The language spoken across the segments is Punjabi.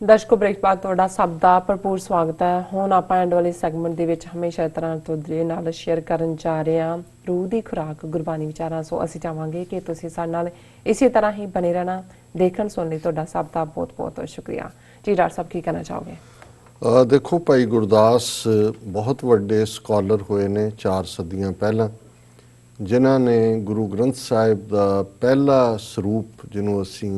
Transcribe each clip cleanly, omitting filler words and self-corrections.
ਦਰਸ਼ਕੋ ਬ੍ਰੇਕ ਬਾਅਦ ਤੁਹਾਡਾ ਸਭ ਦਾ ਭਰਪੂਰ ਸਵਾਗਤ ਹੈ। ਹੁਣ ਆਪਾਂ ਐਂਡ ਵਾਲੇ ਸੈਗਮੈਂਟ ਦੇ ਵਿੱਚ ਹਮੇਸ਼ਾ ਤਰ੍ਹਾਂ ਤੁਹਾਡੇ ਨਾਲ ਸ਼ੇਅਰ ਕਰਨ ਜਾ ਰਹੇ ਹਾਂ ਰੂਹ ਦੀ ਖੁਰਾਕ ਗੁਰਬਾਣੀ ਵਿਚਾਰਾਂ। ਸੋ ਅਸੀਂ ਚਾਹਾਂਗੇ ਕਿ ਤੁਸੀਂ ਸਾਡੇ ਨਾਲ ਇਸੇ ਤਰ੍ਹਾਂ ਹੀ ਬਣੇ ਰਹਿਣਾ। ਦੇਖਣ ਸੁਣਨ ਲਈ ਤੁਹਾਡਾ ਸਭ ਦਾ ਬਹੁਤ ਬਹੁਤ ਸ਼ੁਕਰੀਆ ਜੀ। ਡਾਕਟਰ ਸਾਹਿਬ ਕੀ ਕਹਿਣਾ ਚਾਹੋਗੇ? देखो भाई गुरदास बहुत वड्डे स्कॉलर हुए ने 4 सदियां पहला, जिन्हां ने गुरु ग्रंथ साहिब दा पहला स्वरूप जिन्हों असी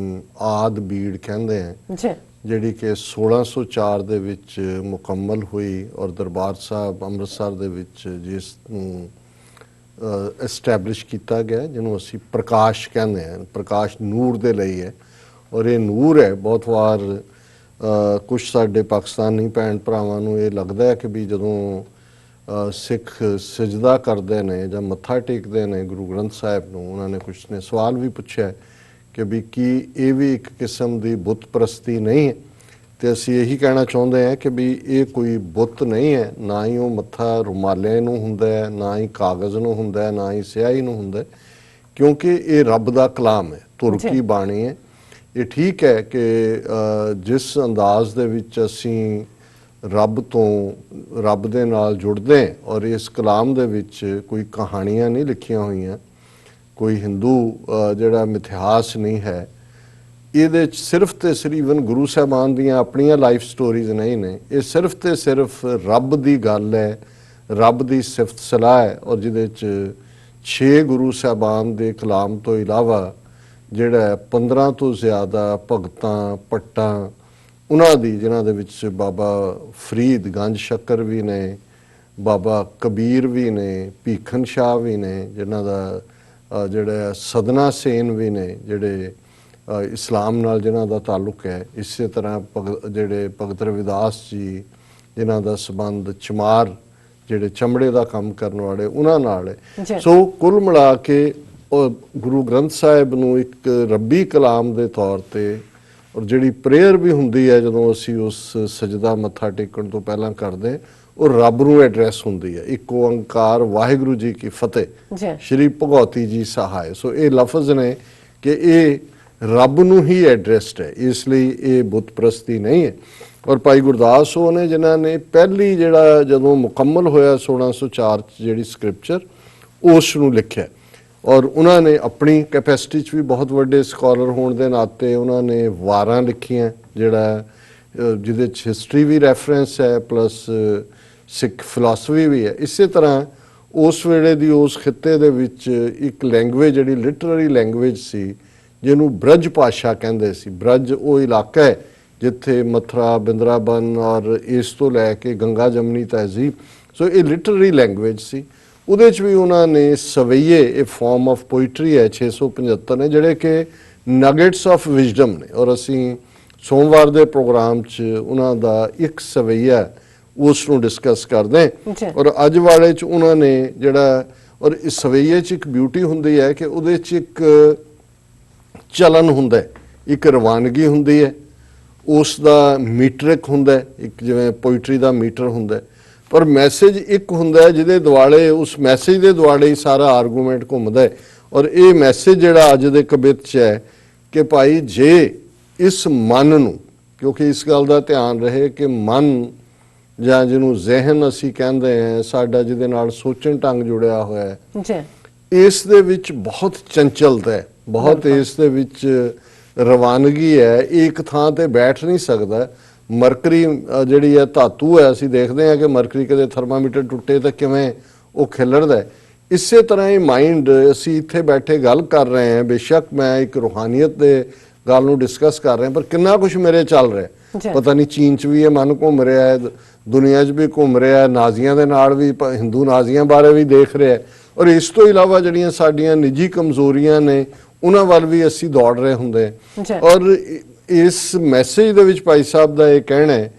आद बीड़ कहंदे हैं जी, जिहड़ी कि 1604 ਦੇ ਵਿੱਚ ਮੁਕੰਮਲ ਹੋਈ ਔਰ ਦਰਬਾਰ ਸਾਹਿਬ ਅੰਮ੍ਰਿਤਸਰ ਦੇ ਵਿੱਚ ਜਿਸ ਨੂੰ ਐਸਟੈਬਲਿਸ਼ ਕੀਤਾ ਗਿਆ ਜਿਹਨੂੰ ਅਸੀਂ ਪ੍ਰਕਾਸ਼ ਕਹਿੰਦੇ ਹਾਂ। ਪ੍ਰਕਾਸ਼ ਨੂਰ ਦੇ ਲਈ ਹੈ ਔਰ ਇਹ ਨੂਰ ਹੈ। ਬਹੁਤ ਵਾਰ ਕੁਛ ਸਾਡੇ ਪਾਕਿਸਤਾਨੀ ਭੈਣ ਭਰਾਵਾਂ ਨੂੰ ਇਹ ਲੱਗਦਾ ਹੈ ਕਿ ਵੀ ਜਦੋਂ ਸਿੱਖ ਸਜਦਾ ਕਰਦੇ ਨੇ ਜਾਂ ਮੱਥਾ ਟੇਕਦੇ ਨੇ ਗੁਰੂ ਗ੍ਰੰਥ ਸਾਹਿਬ ਨੂੰ, ਉਹਨਾਂ ਨੇ ਕੁਛ ਨੇ ਸਵਾਲ ਵੀ ਪੁੱਛਿਆ ਕਿ ਵੀ ਕੀ ਇਹ ਵੀ ਇੱਕ ਕਿਸਮ ਦੀ ਬੁੱਤ ਪ੍ਰਸਤੀ ਨਹੀਂ ਹੈ? ਤੇ ਅਸੀਂ ਇਹੀ ਕਹਿਣਾ ਚਾਹੁੰਦੇ ਹਾਂ ਕਿ ਵੀ ਇਹ ਕੋਈ ਬੁੱਤ ਨਹੀਂ ਹੈ। ਨਾ ਹੀ ਉਹ ਮੱਥਾ ਰੁਮਾਲੇ ਨੂੰ ਹੁੰਦਾ ਹੈ, ਨਾ ਹੀ ਕਾਗਜ਼ ਨੂੰ ਹੁੰਦਾ ਹੈ, ਨਾ ਹੀ ਸਿਆਹੀ ਨੂੰ ਹੁੰਦਾ, ਕਿਉਂਕਿ ਇਹ ਰੱਬ ਦਾ ਕਲਾਮ ਹੈ, ਤੁਰਕੀ ਬਾਣੀ ਹੈ। ਇਹ ਠੀਕ ਹੈ ਕਿ ਜਿਸ ਅੰਦਾਜ਼ ਦੇ ਵਿੱਚ ਅਸੀਂ ਰੱਬ ਦੇ ਨਾਲ ਜੁੜਦੇ ਹਾਂ ਔਰ ਇਸ ਕਲਾਮ ਦੇ ਵਿੱਚ ਕੋਈ ਕਹਾਣੀਆਂ ਨਹੀਂ ਲਿਖੀਆਂ ਹੋਈਆਂ, ਕੋਈ ਹਿੰਦੂ ਜਿਹੜਾ ਮਿਥਿਹਾਸ ਨਹੀਂ ਹੈ। ਇਹਦੇ 'ਚ ਸਿਰਫ ਤੇ ਸਿਰਫ ਈਵਨ ਗੁਰੂ ਸਾਹਿਬਾਨ ਦੀਆਂ ਆਪਣੀਆਂ ਲਾਈਫ ਸਟੋਰੀਜ਼ ਨਹੀਂ ਨੇ। ਇਹ ਸਿਰਫ ਤੇ ਸਿਰਫ ਰੱਬ ਦੀ ਗੱਲ ਹੈ, ਰੱਬ ਦੀ ਸਿਫਤ ਸਲਾਹ ਹੈ। ਔਰ ਜਿਹਦੇ 'ਚ 6 ਗੁਰੂ ਸਾਹਿਬਾਨ ਦੇ ਕਲਾਮ ਤੋਂ ਇਲਾਵਾ ਜਿਹੜਾ 15 ਤੋਂ ਜ਼ਿਆਦਾ ਭਗਤਾਂ ਪੱਟਾਂ ਉਹਨਾਂ ਦੀ, ਜਿਨ੍ਹਾਂ ਦੇ ਵਿੱਚ ਬਾਬਾ ਫਰੀਦ ਗੰਜ ਸ਼ੱਕਰ ਵੀ ਨੇ, ਬਾਬਾ ਕਬੀਰ ਵੀ ਨੇ, ਭੀਖਨ ਸ਼ਾਹ ਵੀ ਨੇ, ਜਿਨ੍ਹਾਂ ਦਾ ਜਿਹੜਾ ਸਦਨਾ ਸੇਨ ਵੀ ਨੇ, ਜਿਹੜੇ ਇਸਲਾਮ ਨਾਲ ਜਿਨ੍ਹਾਂ ਦਾ ਤਾਲੁਕ ਹੈ। ਇਸੇ ਤਰ੍ਹਾਂ ਜਿਹੜੇ ਭਗਤ ਰਵਿਦਾਸ ਜੀ, ਜਿਨ੍ਹਾਂ ਦਾ ਸੰਬੰਧ ਚਮਾਰ ਜਿਹੜੇ ਚਮੜੇ ਦਾ ਕੰਮ ਕਰਨ ਵਾਲੇ ਉਹਨਾਂ ਨਾਲ ਹੈ। ਸੋ ਕੁੱਲ ਮਿਲਾ ਕੇ ਉਹ ਗੁਰੂ ਗ੍ਰੰਥ ਸਾਹਿਬ ਨੂੰ ਇੱਕ ਰੱਬੀ ਕਲਾਮ ਦੇ ਤੌਰ ਤੇ, ਔਰ ਜਿਹੜੀ ਪ੍ਰੇਅਰ ਵੀ ਹੁੰਦੀ ਹੈ ਜਦੋਂ ਅਸੀਂ ਉਸ ਸਜਦਾ ਮੱਥਾ ਟੇਕਣ ਤੋਂ ਪਹਿਲਾਂ ਕਰਦੇ, ਉਹ ਰੱਬ ਨੂੰ ਐਡਰੈਸ ਹੁੰਦੀ ਹੈ। ਇੱਕ ਓੰਕਾਰ ਵਾਹਿਗੁਰੂ ਜੀ ਕੀ ਫਤਿਹ, ਸ਼੍ਰੀ ਭਗਉਤੀ ਜੀ ਸਹਾਇ। ਸੋ ਇਹ ਲਫ਼ਜ਼ ਨੇ ਕਿ ਇਹ ਰੱਬ ਨੂੰ ਹੀ ਐਡਰੈਸਡ ਹੈ, ਇਸ ਲਈ ਇਹ ਬੁੱਤ ਪ੍ਰਸਤੀ ਨਹੀਂ ਹੈ। ਔਰ ਭਾਈ ਗੁਰਦਾਸ ਉਹ ਨੇ ਜਿਨ੍ਹਾਂ ਨੇ ਪਹਿਲੀ ਜਿਹੜਾ ਜਦੋਂ ਮੁਕੰਮਲ ਹੋਇਆ 1604 'ਚ ਜਿਹੜੀ ਸਕ੍ਰਿਪਚਰ ਉਸ ਨੂੰ ਲਿਖਿਆ। ਔਰ ਉਹਨਾਂ ਨੇ ਆਪਣੀ ਕੈਪੈਸਿਟੀ 'ਚ ਵੀ ਬਹੁਤ ਵੱਡੇ ਸਕਾਲਰ ਹੋਣ ਦੇ ਨਾਤੇ ਉਹਨਾਂ ਨੇ ਵਾਰਾਂ ਲਿਖੀਆਂ, ਜਿਹੜਾ ਜਿਹਦੇ 'ਚ ਹਿਸਟਰੀ ਵੀ ਰੈਫਰੈਂਸ ਹੈ ਪਲੱਸ ਸਿੱਖ ਫਿਲਾਸਫੀ ਵੀ ਹੈ। ਇਸੇ ਤਰ੍ਹਾਂ ਉਸ ਵੇਲੇ ਦੀ ਉਸ ਖਿੱਤੇ ਦੇ ਵਿੱਚ ਇੱਕ ਲੈਂਗੁਏਜ ਜਿਹੜੀ ਲਿਟਰਰੀ ਲੈਂਗੁਏਜ ਸੀ ਜਿਹਨੂੰ ਬ੍ਰਜ ਭਾਸ਼ਾ ਕਹਿੰਦੇ ਸੀ। ਬ੍ਰਜ ਉਹ ਇਲਾਕਾ ਹੈ ਜਿੱਥੇ ਮਥੁਰਾ, ਬਿੰਦਰਾਬਨ ਔਰ ਇਸ ਤੋਂ ਲੈ ਕੇ ਗੰਗਾ ਜਮਨੀ ਤਹਿਜ਼ੀਬ, ਸੋ ਇਹ ਲਿਟਰਰੀ ਲੈਂਗੁਏਜ ਸੀ। ਉਹਦੇ 'ਚ ਵੀ ਉਹਨਾਂ ਨੇ ਸਵਈਏ, ਇਹ ਫਾਰਮ ਆਫ ਪੋਇਟਰੀ ਹੈ 675 ਨੇ, ਜਿਹੜੇ ਕਿ ਨਗੇਟਸ ਆਫ ਵਿਜ਼ਡਮ ਨੇ। ਔਰ ਅਸੀਂ ਸੋਮਵਾਰ ਦੇ ਪ੍ਰੋਗਰਾਮ 'ਚ ਉਹਨਾਂ ਦਾ ਇੱਕ ਸਵਈਆ ਉਸ ਨੂੰ ਡਿਸਕਸ ਕਰਦੇ ਹਾਂ। ਔਰ ਅੱਜ ਵਾਲੇ 'ਚ ਉਹਨਾਂ ਨੇ ਜਿਹੜਾ, ਔਰ ਇਸ ਸਵਈਏ 'ਚ ਇੱਕ ਬਿਊਟੀ ਹੁੰਦੀ ਹੈ ਕਿ ਉਹਦੇ 'ਚ ਇੱਕ ਚਲਨ ਹੁੰਦਾ, ਇੱਕ ਰਵਾਨਗੀ ਹੁੰਦੀ ਹੈ, ਉਸ ਦਾ ਮੀਟਰਿਕ ਹੁੰਦਾ, ਇੱਕ ਜਿਵੇਂ ਪੋਇਟਰੀ ਦਾ ਮੀਟਰ ਹੁੰਦਾ, ਪਰ ਮੈਸੇਜ ਇੱਕ ਹੁੰਦਾ ਜਿਹਦੇ ਦੁਆਲੇ, ਉਸ ਮੈਸੇਜ ਦੇ ਦੁਆਲੇ ਹੀ ਸਾਰਾ ਆਰਗੂਮੈਂਟ ਘੁੰਮਦਾ ਹੈ। ਔਰ ਇਹ ਮੈਸੇਜ ਜਿਹੜਾ ਅੱਜ ਦੇ ਕਵਿਤ 'ਚ ਹੈ ਕਿ ਭਾਈ ਜੇ ਇਸ ਮਨ ਨੂੰ, ਕਿਉਂਕਿ ਇਸ ਗੱਲ ਦਾ ਧਿਆਨ ਰਹੇ ਕਿ ਮਨ ਜਾਂ ਜਿਹਨੂੰ ਜ਼ਿਹਨ ਅਸੀਂ ਕਹਿੰਦੇ ਹਾਂ, ਸਾਡਾ ਜਿਹਦੇ ਨਾਲ ਸੋਚਣ ਢੰਗ ਜੁੜਿਆ ਹੋਇਆ ਹੈ, ਇਸ ਦੇ ਵਿੱਚ ਬਹੁਤ ਚੰਚਲਤਾ ਹੈ, ਬਹੁਤ ਇਸ ਦੇ ਵਿੱਚ ਰਵਾਨਗੀ ਹੈ। ਇਹ ਇੱਕ ਥਾਂ ਤੇ ਬੈਠ ਨਹੀਂ ਸਕਦਾ। ਮਰਕਰੀ ਜਿਹੜੀ ਹੈ ਧਾਤੂ ਹੈ, ਅਸੀਂ ਦੇਖਦੇ ਹਾਂ ਕਿ ਮਰਕਰੀ ਕਦੇ ਥਰਮਾਮੀਟਰ ਟੁੱਟੇ ਤਾਂ ਕਿਵੇਂ ਉਹ ਖਿਲਰਦਾ। ਇਸੇ ਤਰ੍ਹਾਂ ਹੀ ਮਾਈਂਡ, ਅਸੀਂ ਇੱਥੇ ਬੈਠੇ ਗੱਲ ਕਰ ਰਹੇ ਹਾਂ, ਬੇਸ਼ੱਕ ਮੈਂ ਇੱਕ ਰੂਹਾਨੀਅਤ ਦੇ ਗੱਲ ਨੂੰ ਡਿਸਕਸ ਕਰ ਰਿਹਾ, ਪਰ ਕਿੰਨਾ ਕੁਛ ਮੇਰੇ ਚੱਲ ਰਿਹਾ, ਪਤਾ ਨਹੀਂ ਚੀਨ 'ਚ ਵੀ ਇਹ ਮਨ ਘੁੰਮ ਰਿਹਾ ਹੈ, ਦੁਨੀਆ 'ਚ ਵੀ ਘੁੰਮ ਰਿਹਾ ਹੈ, ਨਾਜ਼ੀਆਂ ਦੇ ਨਾਲ ਵੀ, ਹਿੰਦੂ ਨਾਜ਼ੀਆਂ ਬਾਰੇ ਵੀ ਦੇਖ ਰਿਹਾ। ਔਰ ਇਸ ਤੋਂ ਇਲਾਵਾ ਜਿਹੜੀਆਂ ਸਾਡੀਆਂ ਨਿੱਜੀ ਕਮਜ਼ੋਰੀਆਂ ਨੇ ਉਹਨਾਂ ਵੱਲ ਵੀ ਅਸੀਂ ਦੌੜ ਰਹੇ ਹੁੰਦੇ। ਔਰ ਇਸ ਮੈਸੇਜ ਦੇ ਵਿੱਚ ਭਾਈ ਸਾਹਿਬ ਦਾ ਇਹ ਕਹਿਣਾ ਹੈ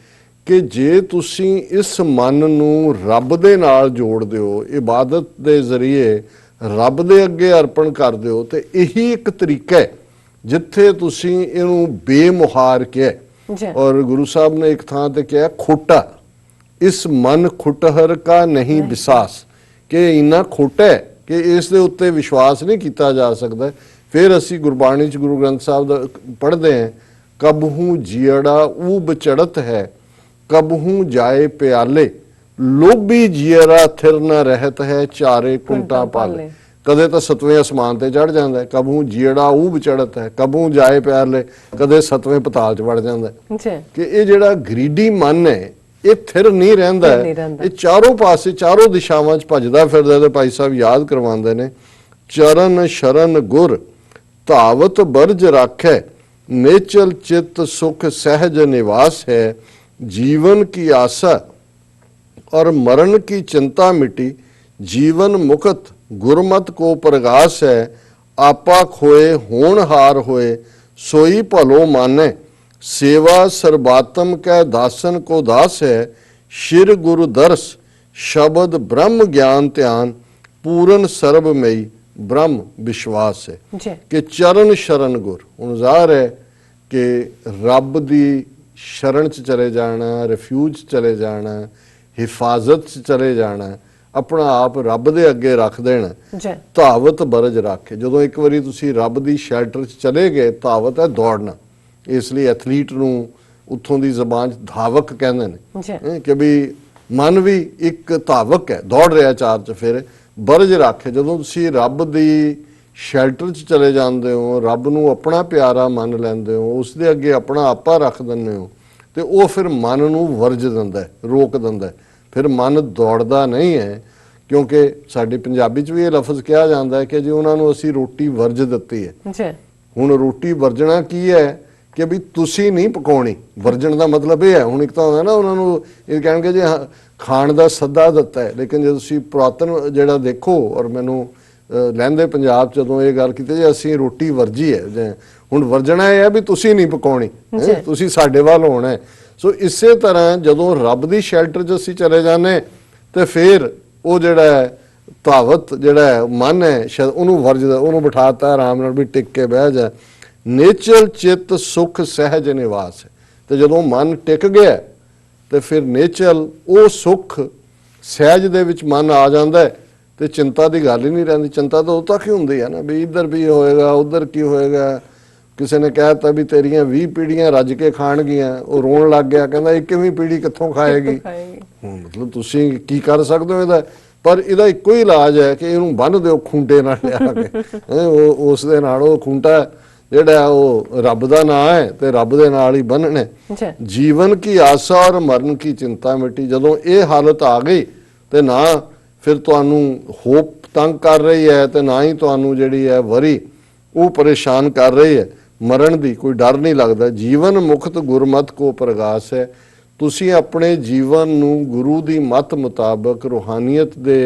ਕਿ ਜੇ ਤੁਸੀਂ ਇਸ ਮਨ ਨੂੰ ਰੱਬ ਦੇ ਨਾਲ ਜੋੜ ਦਿਓ, ਇਬਾਦਤ ਦੇ ਜ਼ਰੀਏ ਰੱਬ ਦੇ ਅੱਗੇ ਅਰਪਣ ਕਰ ਦਿਓ, ਤੇ ਇਹੀ ਇੱਕ ਤਰੀਕਾ ਹੈ ਜਿੱਥੇ ਤੁਸੀਂ ਇਹਨੂੰ ਬੇਮੁਹਾਰ ਕਿਹਾ। ਔਰ ਗੁਰੂ ਸਾਹਿਬ ਨੇ ਇੱਕ ਥਾਂ ਤੇ ਕਿਹਾ ਖੋਟਾ, ਇਸ ਮਨ ਖੁਟਹਰ ਕਾ ਨਹੀਂ ਵਿਸਾਸ, ਕਿ ਇੰਨਾ ਖੋਟਾ ਹੈ ਕਿ ਇਸ ਦੇ ਉੱਤੇ ਵਿਸ਼ਵਾਸ ਨਹੀਂ ਕੀਤਾ ਜਾ ਸਕਦਾ। ਫਿਰ ਅਸੀਂ ਗੁਰਬਾਣੀ 'ਚ ਗੁਰੂ ਗ੍ਰੰਥ ਸਾਹਿਬ ਦਾ ਪੜ੍ਹਦੇ ਹਾਂ कबहू जियड़ा ऊब चढ़त है, कबहू जाए प्याले, लोभी जियरा थिर न रहत है, चारे कुंटा पाले। कदे तो सतवें आसमान ते चढ़ जाता है, कबहू जियड़ा ऊब चढ़त है, कबहू जाए प्याले, कदे सतवें पताल च वड़ जाता है। कि ये जिहड़ा ग्रीडी मन है ये थिर नहीं रहिंदा है, ये चारों पासे चारों दिशावां च भजदा फिरदा। ते भाई साहब याद करवांदे ने, चरण शरण गुर धावत बरज राखै, नेचल चित सुख सहज निवास है, जीवन की आशा और मरण की चिंता मिटी, जीवन मुक्त गुरमत को प्रगास है, आपा खोए होनहार होए, सोई भलो माने, सेवा सर्बात्म कै दासन को दास है, शिर गुरु दर्श शब्द ब्रह्म ज्ञान ध्यान, पूरन सर्वमयी ब्रह्म विश्वास है। कि चरण शरण गुर, हुण ज़ाहिर है कि रब दी शरण च चले जाना, रिफ्यूज च चले जाना, हिफाजत च चले जाना, अपना आप रब दे अगे रख देना। धावत बरज रखे, जदों एक बारी तुसी रब दी शैल्टर च चले गए, धावत है दौड़ना, इसलिए एथलीट नूं उत्थों दी ज़बान धावक कहंदे ने कि भी मन भी एक धावक है, दौड़ रहा चार चफेरे। बरज रखे, जदों तुसी रब दी शैल्टर च चले जाते हो, रब नूं अपना प्यारा मन लैंदे हो, उस दे अगे अपना आपा रख दिंदे हो, तो वह फिर मन नूं वरज दिंदा है, रोक दिंदा है, फिर मन दौड़दा नहीं है। क्योंकि साडी पंजाबी च भी ये लफ्ज़ कहा जाता है कि जी उन्हां नूं असीं रोटी वरज दित्ती है। हुण रोटी वरजना की है कि भी तुसी नहीं पकाउणी, वरजण का मतलब यह है। हुण एक तां होंदा ना उन्हां नूं ये कहणगे जी खाण का सद्दा दिता है, लेकिन जो तुसीं पुरातन जिहड़ा देखो, और मैनूं लਹਿੰਦੇ पंजाब जदों ये गल कीती जी असीं रोटी वरजी है, हुण वरजना यह है भी तुसीं नहीं पकाउणी, तुसीं साडे वल होना है। सो इसे तरह जदों रब दी शैल्टर च असीं चले जाने तो फिर वो जिहड़ा धावत जिहड़ा मन है उहनूं वरजदा, उहनूं बिठाता आराम नाल भी टिक के बह जा। नेचल चित सुख सहज निवास है, तो जदों मन टिक गया तो फिर नेचल वो सुख सहज दे विच मन आ जाता है, तो चिंता की गल ही नहीं रहिंदी। चिंता तो उदों तक ही हुंदी है ना भी इधर भी होएगा उधर की होएगा। किसी ने कहता भी तेरियां 20 पीढ़ियां रज के खाणगियां, वो रोण लग गया, कहंदा 21ਵੀਂ पीढ़ी कित्थों खाएगी। मतलब तुसीं की कर सकदे हो इहदा, पर इहदा इक्को ही इलाज है कि इहनूं बन्ह दिओ खूंटे नाल लिया के, उस दे नाल वो खूंटा जिहड़ा वो रब दा नां है ते रब दे नाल ही बन्नणे। जीवन की आशा और मरण की चिंता मिटी, जदों ये हालत आ गई तो ना फिर तुहानूं होप तंग कर रही है, तो ना ही तुहानूं जिहड़ी है वरी वो परेशान कर रही है। मरण दी कोई डर नहीं लगता। जीवन मुक्त गुरमत को प्रगास है, तुसीं अपने जीवन नूं गुरु दी मत मुताबक रूहानीयत दे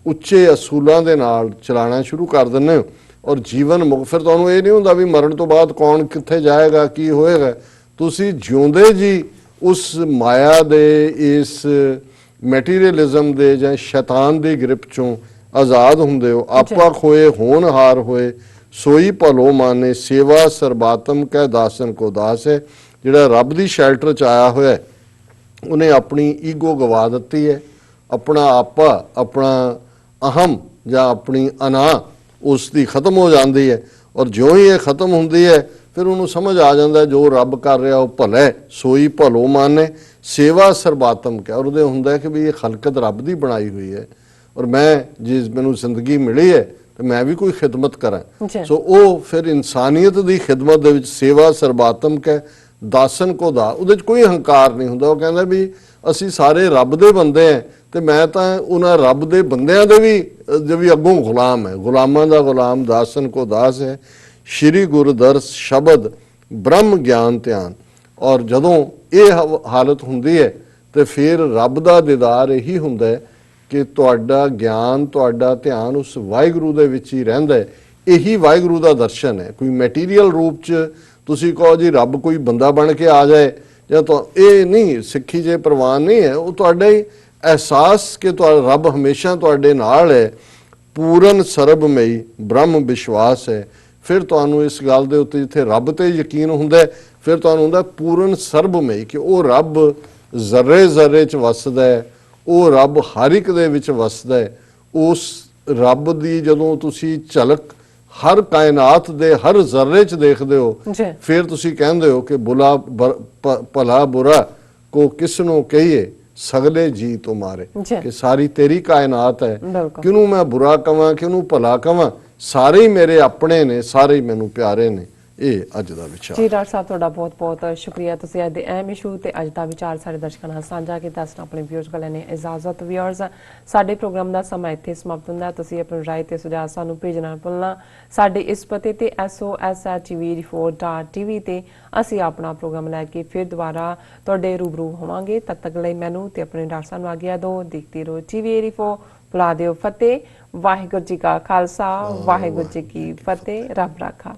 उच्चे असूलों दे नाल चलाना शुरू कर दिंदे हो, और जीवन मुक्त फिर तुहानूं ये नहीं हुंदा भी मरण तो बाद कौन कित्थे जाएगा की होएगा। तुसीं जिउंदे जी उस माया दे इस मैटीरियलिज्म दे जां शैतान दी ग्रिप चों आज़ाद हुंदे हो। आपा खोए होनहार होए, सोई भलो माने, सेवा सर्बात्म कै दासन को दास है। जिहड़ा रब दी शैल्टर च आया होया है उन्हें अपनी ईगो गवा दित्ती है, अपना आपा अपना अहम जां अपनी अना उसकी खत्म हो जाती है, और जो ही ये खत्म होंदी है फिर उन्होंने समझ आ जाता है जो रब कर रहा वो भला है। सोई भलो माने, सेवा सर्बात्म क्या, और उहदे हुंदा है कि भी ये खलकत रब दी बनाई हुई है, और मैं जिस मैनूं जिंदगी मिली है तो मैं भी कोई खिदमत करा। सो वो फिर इंसानियत की खिदमत दे विच सेवा सर्बात्म कै दासन को दा, उहदे च कोई हंकार नहीं हुंदा। वो कहंदा भी असीं सारे रब दे बंदे हैं, तो मैं तो उन्हां रब दे बंदियां दे भी अगों गुलाम है, गुलामां दा गुलाम दासन को दास है। श्री गुरदर्श शब्द ब्रह्म ज्ञान ध्यान, और जदों ये हालत हुंदी है तो फिर रब दा दीदार यही हुंदा है कि तुहाडा ज्ञान तुहाडा ध्यान उस वाहिगुरू दे विच ही रहिंदा है। यही वाहिगुरू दा दर्शन है। कोई मैटीरियल रूप च तुसीं कहो जी रब कोई बंदा बन के आ जाए जां तो ये नहीं, सिੱਖੀ जे प्रवान नहीं है। वो तुहाडा ही एहसास कि तुहाडा रब हमेशा तुहाडे नाल है। पूरन सर्बमयी ब्रह्म विश्वास है। फिर तुहानूं इस गल दे उत्ते जिथे रब ते यकीन हुंदा है, फिर तुहानूं हुंदा पूरन सर्बमयी कि वो रब जर्रे जर्रे च वसदा है, वो रब हर एक दे विच वसदा है। उस रब दी जदों तुसीं झलक ਹਰ ਕਾਇਨਾਤ ਦੇ ਹਰ ਜ਼ਰਰੇ 'ਚ ਦੇਖਦੇ ਹੋ, ਜੀ ਫਿਰ ਤੁਸੀਂ ਕਹਿੰਦੇ ਹੋ ਕਿ ਭਲਾ ਬੁਰਾ ਕੋ ਕਿਸ ਨੂੰ ਕਹੀਏ ਸਗਲੇ ਜੀ ਤੁਮਾਰੇ, ਜੀ ਕਿ ਸਾਰੀ ਤੇਰੀ ਕਾਇਨਾਤ ਹੈ, ਬਿਲਕੁਲ ਕਿਹਨੂੰ ਮੈਂ ਬੁਰਾ ਕਵਾਂ ਕਿਹਨੂੰ ਭਲਾ ਕਵਾਂ, ਸਾਰੇ ਹੀ ਮੇਰੇ ਆਪਣੇ ਨੇ, ਸਾਰੇ ਹੀ ਮੈਨੂੰ ਪਿਆਰੇ ਨੇ। ਇਹ ਅੱਜ ਦਾ ਵਿਚਾਰ। ਜੀ ਡਾਕਟਰ ਸਾਹਿਬ ਤੁਹਾਡਾ ਬਹੁਤ ਬਹੁਤ ਸ਼ੁਕਰੀਆ, ਤੁਸੀਂ ਅੱਜ ਦੇ ਅਹਿਮ ਇਸ਼ੂ ਤੇ ਅੱਜ ਦਾ ਵਿਚਾਰ ਸਾਡੇ ਦਰਸ਼ਕਾਂ ਨਾਲ ਸਾਂਝਾ ਕੀਤਾ। ਅਸੀਂ ਆਪਣੇ ਵਿਊਅਰਸ ਕੋਲ ਲੈਣੇ ਇਜਾਜ਼ਤ। ਵਿਊਅਰਸ, ਸਾਡੇ ਪ੍ਰੋਗਰਾਮ ਦਾ ਸਮਾਂ ਇੱਥੇ ਸਮਾਪਤ ਹੁੰਦਾ। ਤੁਸੀਂ ਆਪਣੀ ਰਾਏ ਤੇ ਸੁਝਾਅ ਸਾਨੂੰ ਭੇਜਣਾ ਨਾ ਭੁੱਲਣਾ। ਸਾਡੇ ਇਸ ਪਤੇ ਤੇ sos@tv4.tv ਤੇ ਅਸੀਂ ਆਪਣਾ ਪ੍ਰੋਗਰਾਮ ਲੈ ਕੇ ਫਿਰ ਦੁਬਾਰਾ ਤੁਹਾਡੇ ਰੂਬਰੂ ਹੋਵਾਂਗੇ। ਤਦ ਤੱਕ ਲਈ ਮੈਨੂੰ ਤੇ ਆਪਣੇ ਡਾਕਟਰ ਸਾਹਿਬ ਨੂੰ ਆਗਿਆ ਦਿਓ। ਦੇਖਦੇ ਰਹੋ TV84। ਬੁਲਾ ਦਿਓ ਫਤਿਹ। ਵਾਹਿਗੁਰੂ ਜੀ ਕਾ ਖਾਲਸਾ, ਵਾਹਿਗੁਰੂ ਜੀ ਕੀ ਫਤਿਹ। ਰੱਬ ਰਾਖਾ।